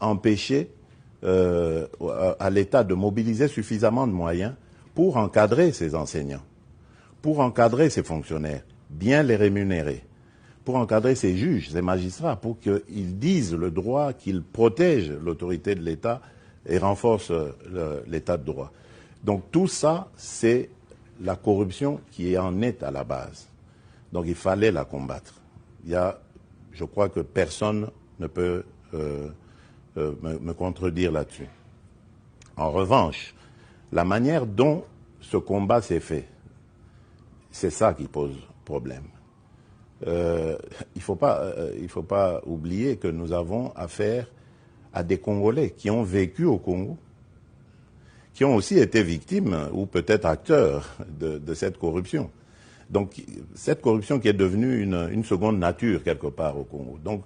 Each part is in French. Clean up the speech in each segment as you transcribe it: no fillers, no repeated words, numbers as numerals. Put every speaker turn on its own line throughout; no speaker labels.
empêché à l'État de mobiliser suffisamment de moyens pour encadrer ces enseignants, pour encadrer ces fonctionnaires, bien les rémunérer, pour encadrer ces juges, ces magistrats, pour qu'ils disent le droit, qu'ils protègent l'autorité de l'État et renforcent l'État de droit. Donc tout ça, c'est la corruption qui en est à la base. Donc il fallait la combattre. Je crois que personne ne peut me contredire là-dessus. En revanche, la manière dont ce combat s'est fait, c'est ça qui pose problème. Il faut pas oublier que nous avons affaire à des Congolais qui ont vécu au Congo, qui ont aussi été victimes ou peut-être acteurs de cette corruption. Donc cette corruption qui est devenue une seconde nature quelque part au Congo. Donc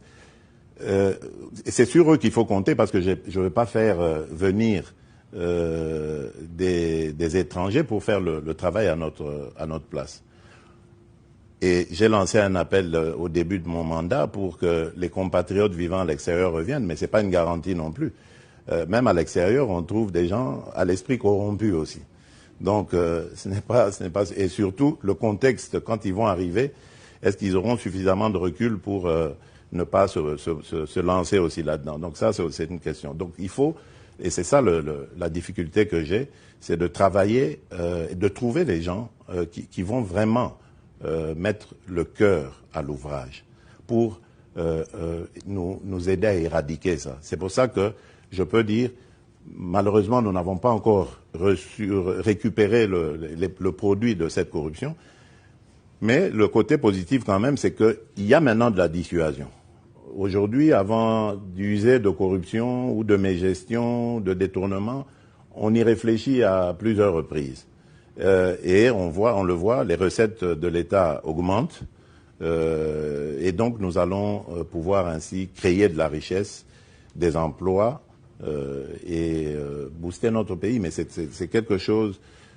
c'est sur eux qu'il faut compter parce que je ne vais pas faire venir des étrangers pour faire le travail à notre place. Et j'ai lancé un appel au début de mon mandat pour que les compatriotes vivant à l'extérieur reviennent, mais ce n'est pas une garantie non plus. Même à l'extérieur, on trouve des gens à l'esprit corrompu aussi. Donc ce n'est pas... Et surtout, le contexte, quand ils vont arriver, est-ce qu'ils auront suffisamment de recul pour ne pas se lancer aussi là-dedans? Donc ça, c'est une question. Donc il faut... Et c'est ça la difficulté que j'ai, c'est de travailler, de trouver les gens qui vont vraiment mettre le cœur à l'ouvrage pour nous aider à éradiquer ça. C'est pour ça que je peux dire, malheureusement, nous n'avons pas encore récupéré le produit de cette corruption, mais le côté positif quand même, c'est qu'il y a maintenant de la dissuasion. Aujourd'hui, avant d'user de corruption ou de mégestion, de détournement, on y réfléchit à plusieurs reprises. Et on le voit, les recettes de l'État augmentent. Et donc, nous allons pouvoir ainsi créer de la richesse, des emplois et booster notre pays. Mais c'est quelque chose